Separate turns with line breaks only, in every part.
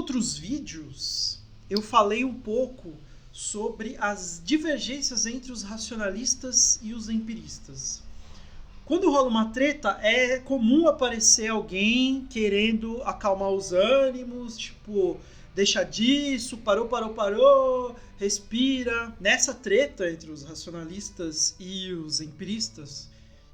outros vídeos, eu falei um pouco sobre as divergências entre os racionalistas e os empiristas. Quando rola uma treta, é comum aparecer alguém querendo acalmar os ânimos, tipo, deixa disso, parou, respira. Nessa treta entre os racionalistas e os empiristas,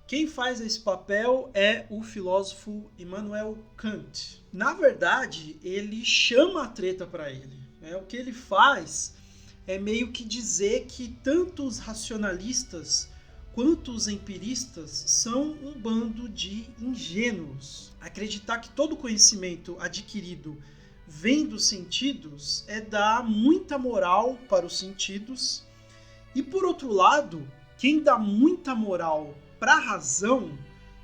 quem faz esse papel é o filósofo Immanuel Kant. Na verdade, ele chama a treta para ele. O que ele faz é meio que dizer que tanto os racionalistas quanto os empiristas são um bando de ingênuos. Acreditar que todo conhecimento adquirido vem dos sentidos é dar muita moral para os sentidos. E por outro lado, quem dá muita moral para a razão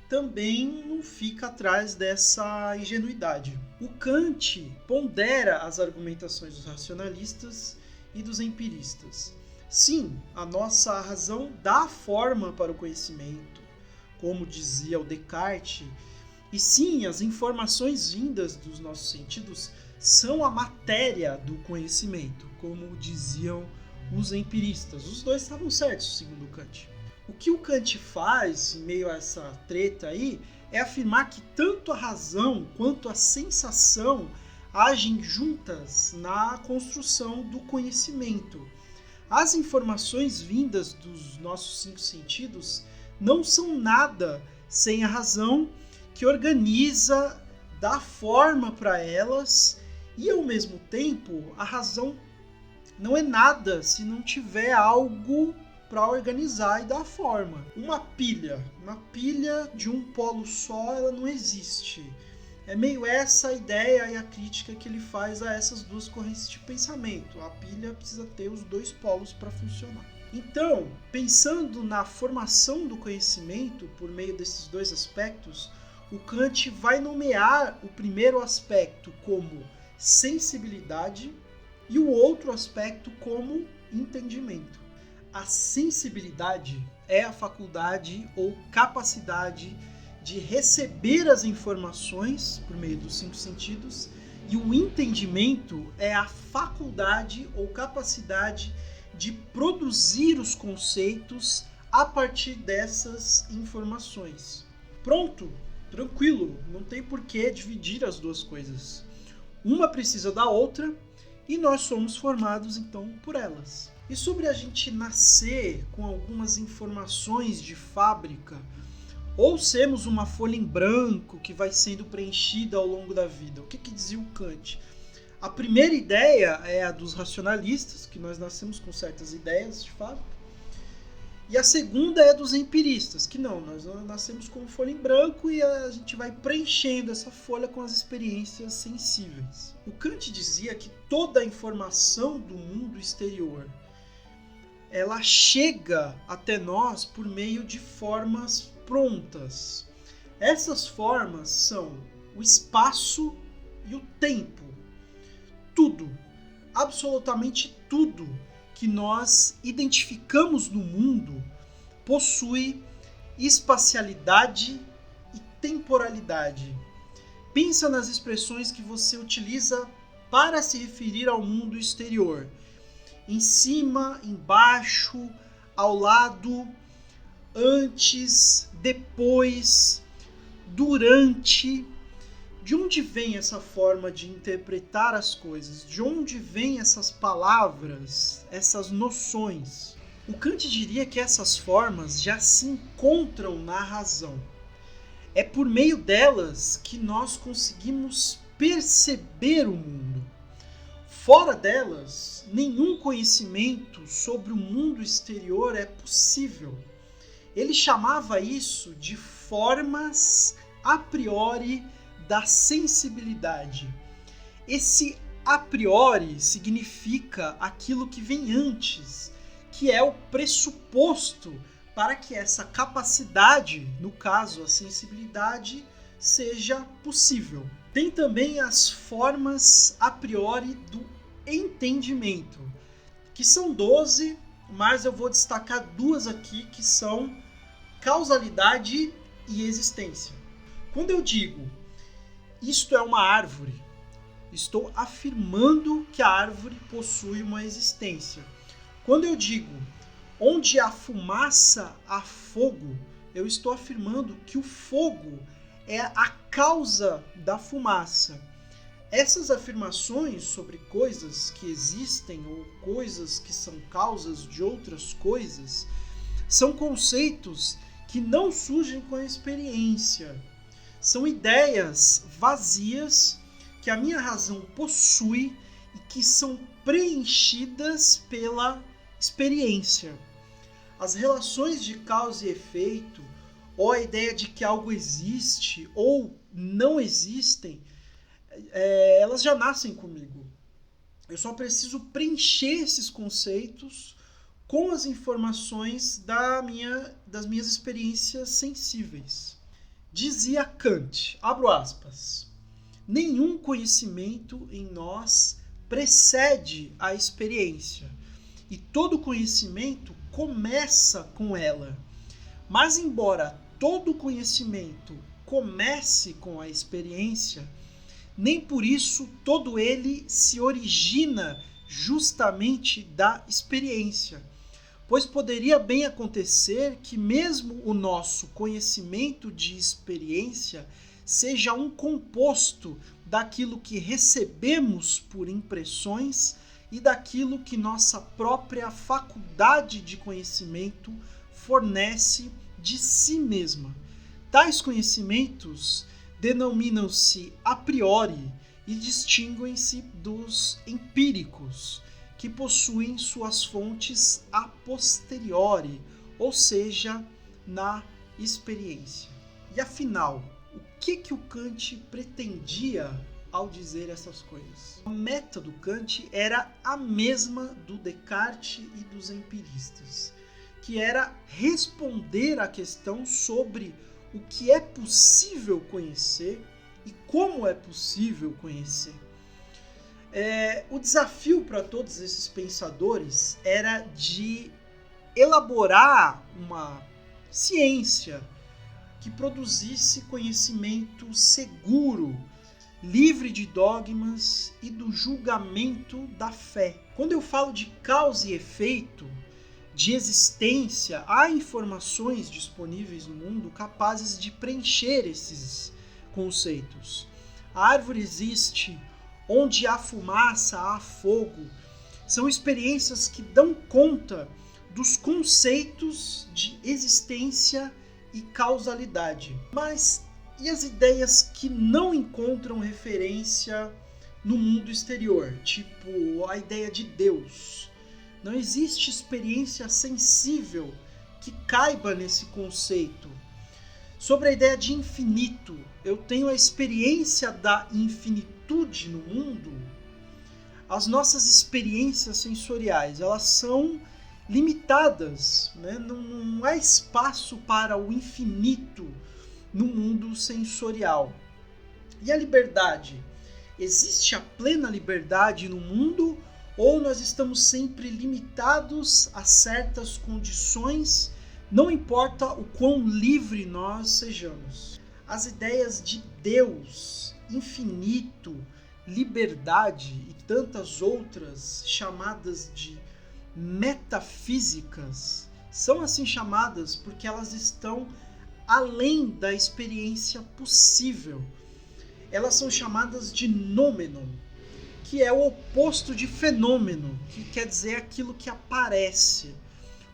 também não fica atrás dessa ingenuidade. O Kant pondera as argumentações dos racionalistas e dos empiristas. Sim, a nossa razão dá forma para o conhecimento, como dizia o Descartes, e sim, as informações vindas dos nossos sentidos são a matéria do conhecimento, como diziam os empiristas. Os dois estavam certos, segundo Kant. O que o Kant faz, em meio a essa treta aí, é afirmar que tanto a razão quanto a sensação agem juntas na construção do conhecimento. As informações vindas dos nossos 5 sentidos não são nada sem a razão, que organiza, dá forma para elas, e ao mesmo tempo a razão não é nada se não tiver algo para organizar e dar forma. Uma pilha de um polo só, ela não existe. É meio essa a ideia e a crítica que ele faz a essas duas correntes de pensamento. A pilha precisa ter os 2 polos para funcionar. Então, pensando na formação do conhecimento por meio desses 2 aspectos, o Kant vai nomear o primeiro aspecto como sensibilidade e o outro aspecto como entendimento. A sensibilidade é a faculdade ou capacidade de receber as informações por meio dos 5 sentidos, e o entendimento é a faculdade ou capacidade de produzir os conceitos a partir dessas informações. Pronto, tranquilo, não tem por que dividir as duas coisas. Uma precisa da outra e nós somos formados então por elas. E sobre a gente nascer com algumas informações de fábrica, ou sermos uma folha em branco que vai sendo preenchida ao longo da vida. O que dizia o Kant? A primeira ideia é a dos racionalistas, que nós nascemos com certas ideias de fábrica. E a segunda é dos empiristas, que não, nós nascemos com folha em branco e a gente vai preenchendo essa folha com as experiências sensíveis. O Kant dizia que toda a informação do mundo exterior, ela chega até nós por meio de formas prontas. Essas formas são o espaço e o tempo. Tudo, absolutamente tudo que nós identificamos no mundo possui espacialidade e temporalidade. Pensa nas expressões que você utiliza para se referir ao mundo exterior. Em cima, embaixo, ao lado, antes, depois, durante. De onde vem essa forma de interpretar as coisas? De onde vêm essas palavras, essas noções? O Kant diria que essas formas já se encontram na razão. É por meio delas que nós conseguimos perceber o mundo. Fora delas, nenhum conhecimento sobre o mundo exterior é possível. Ele chamava isso de formas a priori da sensibilidade. Esse a priori significa aquilo que vem antes, que é o pressuposto para que essa capacidade, no caso a sensibilidade, seja possível. Tem também as formas a priori do entendimento, que são 12, mas eu vou destacar 2 aqui, que são causalidade e existência. Quando eu digo isto é uma árvore, Estou afirmando que a árvore possui uma existência. Quando eu digo onde há fumaça, há fogo, eu estou afirmando que o fogo é a causa da fumaça. Essas afirmações sobre coisas que existem ou coisas que são causas de outras coisas são conceitos que não surgem com a experiência. São ideias vazias que a minha razão possui e que são preenchidas pela experiência. As relações de causa e efeito, ou a ideia de que algo existe ou não existem, elas já nascem comigo. Eu só preciso preencher esses conceitos com as informações das minhas experiências sensíveis. Dizia Kant, abro aspas, nenhum conhecimento em nós precede a experiência, e todo conhecimento começa com ela. Mas embora todo conhecimento comece com a experiência, nem por isso todo ele se origina justamente da experiência, pois poderia bem acontecer que mesmo o nosso conhecimento de experiência seja um composto daquilo que recebemos por impressões e daquilo que nossa própria faculdade de conhecimento fornece de si mesma. Tais conhecimentos denominam-se a priori e distinguem-se dos empíricos, que possuem suas fontes a posteriori, ou seja, na experiência. E afinal, o que o Kant pretendia ao dizer essas coisas? A meta do Kant era a mesma do Descartes e dos empiristas, que era responder à questão sobre o que é possível conhecer e como é possível conhecer. O desafio para todos esses pensadores era de elaborar uma ciência que produzisse conhecimento seguro, livre de dogmas e do julgamento da fé. Quando eu falo de causa e efeito, de existência, há informações disponíveis no mundo capazes de preencher esses conceitos. A árvore existe, onde há fumaça, há fogo. São experiências que dão conta dos conceitos de existência e causalidade. Mas e as ideias que não encontram referência no mundo exterior? Tipo a ideia de Deus. Não existe experiência sensível que caiba nesse conceito. Sobre a ideia de infinito, eu tenho a experiência da infinitude no mundo. As nossas experiências sensoriais, elas são limitadas, né? Não há espaço para o infinito no mundo sensorial. E a liberdade? Existe a plena liberdade no mundo ou nós estamos sempre limitados a certas condições, não importa o quão livre nós sejamos? As ideias de Deus, infinito, liberdade e tantas outras chamadas de metafísicas são assim chamadas porque elas estão além da experiência possível. Elas são chamadas de noumenon, que é o oposto de fenômeno, que quer dizer aquilo que aparece.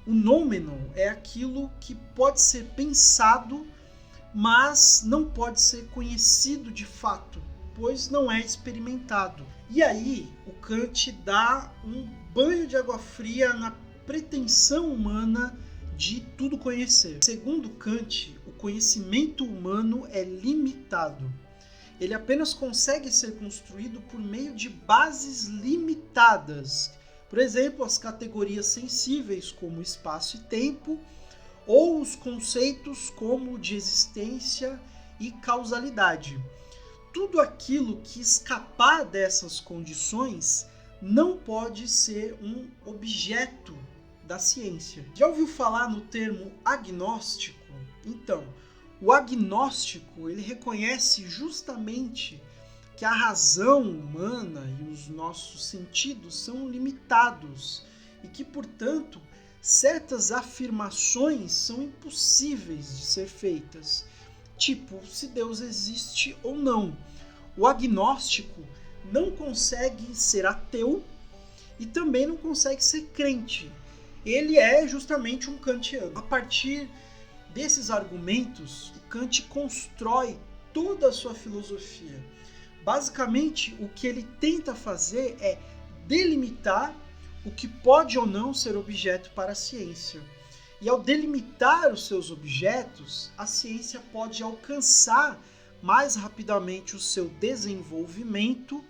O noumenon é aquilo que pode ser pensado, mas não pode ser conhecido de fato, pois não é experimentado. E aí o Kant dá um banho de água fria na pretensão humana de tudo conhecer. Segundo Kant, o conhecimento humano é limitado. Ele apenas consegue ser construído por meio de bases limitadas. Por exemplo, as categorias sensíveis como espaço e tempo, ou os conceitos como de existência e causalidade. Tudo aquilo que escapar dessas condições não pode ser um objeto da ciência. Já ouviu falar no termo agnóstico? Então, o agnóstico, ele reconhece justamente que a razão humana e os nossos sentidos são limitados e que, portanto, certas afirmações são impossíveis de ser feitas, tipo se Deus existe ou não. O agnóstico não consegue ser ateu e também não consegue ser crente. Ele é justamente um kantiano. A partir desses argumentos, o Kant constrói toda a sua filosofia. Basicamente, o que ele tenta fazer é delimitar o que pode ou não ser objeto para a ciência. E ao delimitar os seus objetos, a ciência pode alcançar mais rapidamente o seu desenvolvimento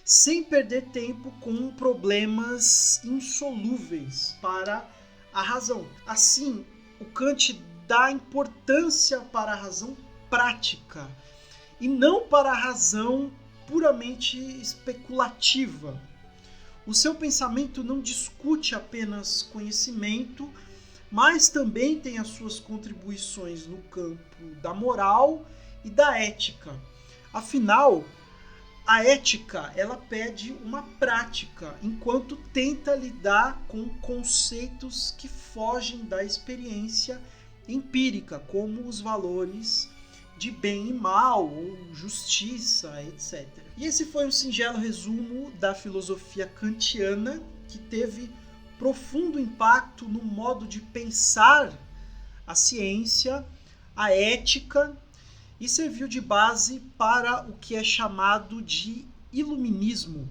sem perder tempo com problemas insolúveis para a razão. Assim, o Kant dá importância para a razão prática e não para a razão puramente especulativa. O seu pensamento não discute apenas conhecimento, mas também tem as suas contribuições no campo da moral e da ética. Afinal, a ética, ela pede uma prática, enquanto tenta lidar com conceitos que fogem da experiência empírica, como os valores de bem e mal, ou justiça, etc. E esse foi um singelo resumo da filosofia kantiana, que teve profundo impacto no modo de pensar a ciência, a ética, e serviu de base para o que é chamado de iluminismo,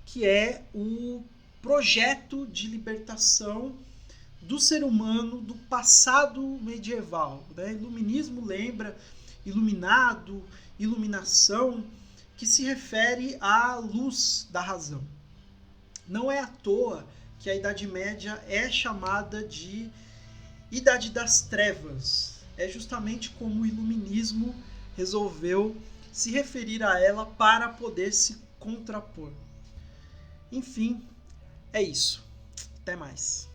que é o projeto de libertação do ser humano do passado medieval. Iluminismo lembra iluminado, iluminação, que se refere à luz da razão. Não é à toa que a Idade Média é chamada de Idade das Trevas. É justamente como o iluminismo resolveu se referir a ela para poder se contrapor. Enfim, é isso. Até mais.